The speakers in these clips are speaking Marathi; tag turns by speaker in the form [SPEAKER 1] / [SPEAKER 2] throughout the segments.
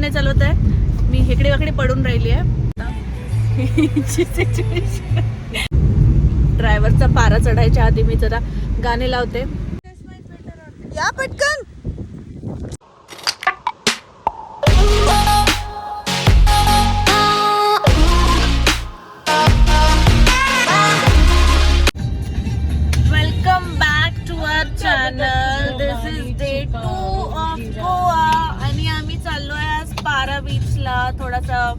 [SPEAKER 1] नाही चालवत आहे, मी हेकडे वाकडे पडून राहिली आहे. ड्रायव्हरचा पारा चढायच्या आधी मी जरा गाणे लावते. या पटकन. Welcome back to our channel. This is day 2 of Goa आणि आम्ही चाललोय आज पारा बीचला. थोडासा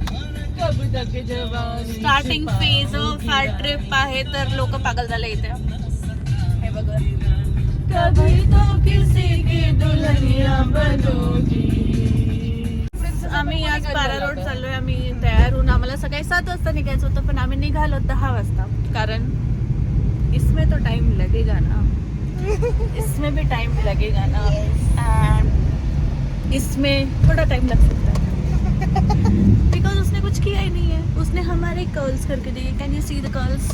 [SPEAKER 1] starting phase of our trip आहे, तर लोक पागल झाले इथे. हे बघा, कभी तो किसी की दुल्हनिया बनोगी. आम्ही आज पारा रोड चाललोय. आम्ही तयार होऊन, आम्हाला सकाळी 7 वाजता निघायचं होतं, पण आम्ही निघालो 10 वाजता. कारण इसमें तो टाइम लगेगा ना, इसमें भी टाइम लगेगा ना, एंड इसमें थोड़ा टाइम लग सकता है बिकॉज उसने कुछ किया ही नहीं है. उसने हमारे कर्ल्स करके दिए. Can you see the curls?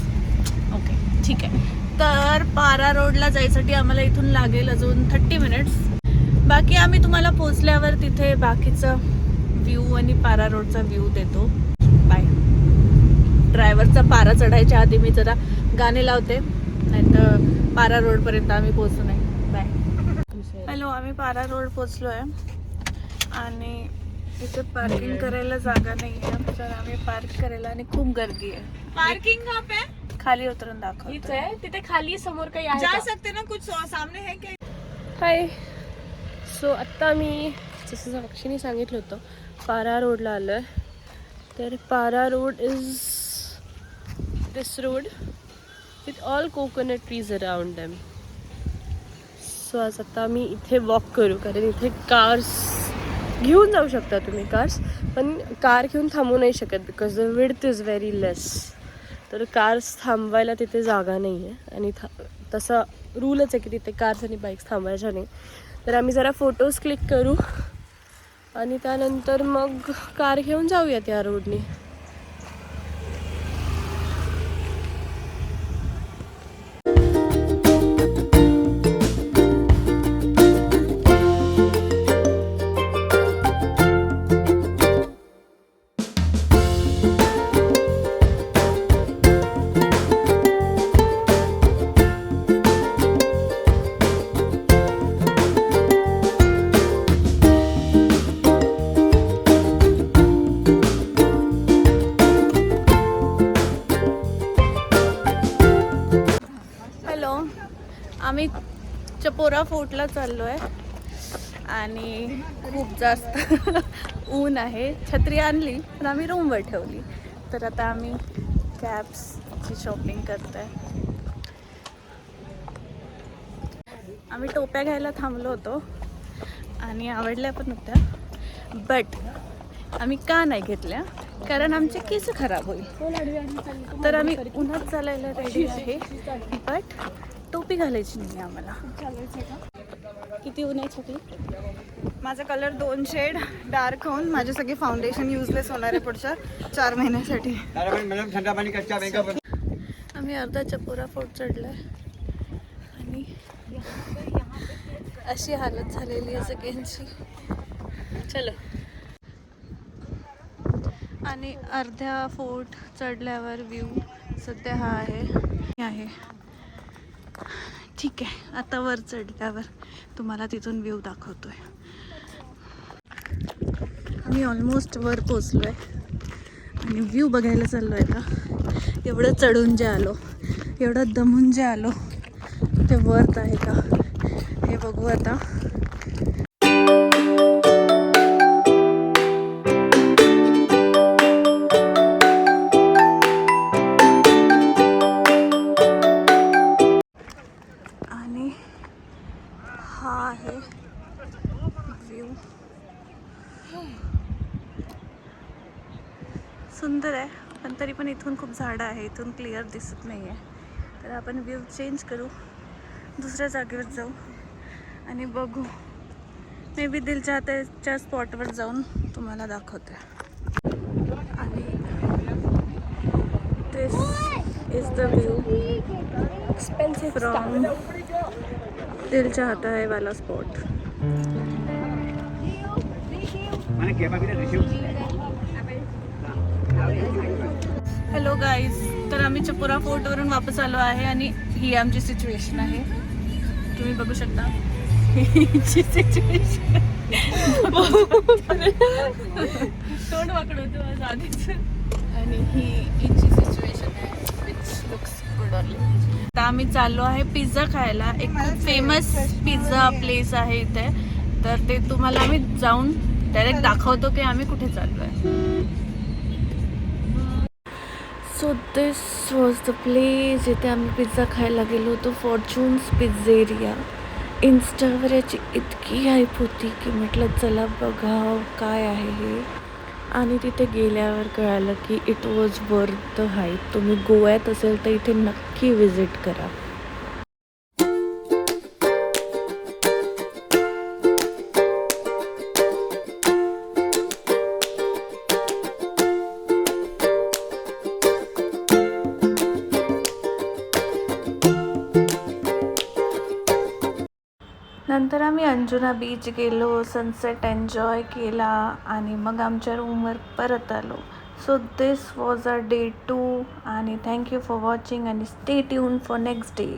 [SPEAKER 1] Okay, ठीक आहे. तर पारा रोडला जायसाठी आम्हाला इथून लागेल अजून 30 मिनिट्स. बाकी आम्ही तुम्हाला पोहोचल्यावर तिथे बाकीचा व्ह्यू आणि पारा रोडचा व्ह्यू देतो. बाय. ड्रायव्हरचा पारा चढायच्या आधी मी जरा गाणे लावते, नाहीतर पारा रोडपर्यंत आम्ही पोहोचू नाही. बाय. हॅलो, आम्ही पारा रोड पोचलो आहे आणि इथे पार्किंग करायला जागा नाही आहे, तर आम्ही पार्क करायला, आणि खूप गर्दी आहे.
[SPEAKER 2] पार्किंग कहाँ पे?
[SPEAKER 1] खाली उतरून दाखव.
[SPEAKER 2] इथे तिथे खाली समोर काही आहे
[SPEAKER 1] जा
[SPEAKER 2] का?
[SPEAKER 1] सकते ना, कुछ सामने है क्या?
[SPEAKER 2] हाय. सो आत्ता मी जसं साक्षीने सांगितलं होतं पारा रोडला आलो आहे. तर पारा road is this road with all coconut trees around them. So आज आता मी इथे वॉक करू, कारण इथे कार्स घेऊन जाऊ शकता तुम्ही कार्स, पण कार घेऊन थांबू नाही शकत because the width is very less. तर कार्स थांबवायला तिथे जागा नाही आहे, आणि तसा रूलच आहे की तिथे कार्स आणि बाईक्स थांबवायच्या नाही. तर आम्ही जरा फोटोज क्लिक करू आणि त्यानंतर मग कार घेऊन जाऊयात या रोडने.
[SPEAKER 1] आम्ही चपोरा फोर्टला चाललो आहे आणि खूप जास्त ऊन आहे. छत्री आणली पण आम्ही रूमवर ठेवली. तर आता आम्ही कॅप्सची शॉपिंग करतो आहे. आम्ही टोप्या घ्यायला थांबलो होतो आणि आवडल्या पण होत्या, बट आम्ही का नाही घेतल्या, कारण आमचे केस खराब होईल. तर आम्ही उन्हात चालायला रेडी आहे, बट टोपी घालायची नाही आम्हाला. किती ऊन आहे छकली?
[SPEAKER 3] माझा कलर 2 शेड डार्क होऊन माझे सगळे फाउंडेशन युजलेस होणार आहे पुढच्या 4 महिन्यासाठी.
[SPEAKER 1] आम्ही अर्धा चपोरा फोर्ट चढलाय आणि अशी हालत झालेली आहे सगळ्यांची. चलो. आणि अर्ध्या फोर्ट चढल्यावर व्ह्यू सध्या हा आहे. ठीक आहे, आता वर चढल्यावर तुम्हाला तिथून व्ह्यू दाखवतोय. आम्ही ऑलमोस्ट वर पोचलो आहे आणि व्ह्यू बघायला चाललो आहे का. एवढं चढून जे आलो, एवढं दमून जे आलो, ते वर्थ आहे का हे बघू आता. हा आहे व्ह्यू. सुंदर आहे, पण तरी पण इथून खूप झाडं आहे, इथून क्लिअर दिसत नाही आहे. तर आपण व्ह्यू चेंज करू, दुसऱ्या जागेवर जाऊ आणि बघू. मे बी दिल चाहतेच्या स्पॉटवर जाऊन तुम्हाला दाखवते. आणि दिस इज द व्यू फ्रॉम दिल चाहता है वाला स्पॉट. हॅलो गाईज, तर आम्ही चपुरा फोर्टवरून वापस आलो आहे आणि ही आमची सिच्युएशन आहे. तुम्ही बघू शकता हिची सिच्युएशन. तोंड वाकडं होतं माझं आधीच. आणि ही हिची सिच्युएशन आहे विच लुक्स गुड ऑनली. आता आम्ही चाललो आहे पिझ्झा खायला. एक खूप फेमस पिझ्झा प्लेस आहे इथे. तर ते तुम्हाला आम्ही जाऊन डायरेक्ट दाखवतो की आम्ही कुठे चाललो आहे.
[SPEAKER 2] So this was the place जिथे आम्ही पिझ्झा खायला गेलो होतो, फॉर्च्यून्स पिझ्झेरिया. इन्स्टावर याची इतकी हाईप होती की म्हटलं चला बघाव काय आहे हे. आणि तिथे गेल्यावर कळालं की it was worth the hype. तुम्ही गोव्यात असेल तर इथे नक्की विजिट करा. नंतर आम्ही अंजुना बीच गेलो, सनसेट एन्जॉय केला आणि मग आमच्या रूमवर परत आलो. So this was a day 2 आणि थँक्यू फॉर वॉचिंग आणि stay tune for next day.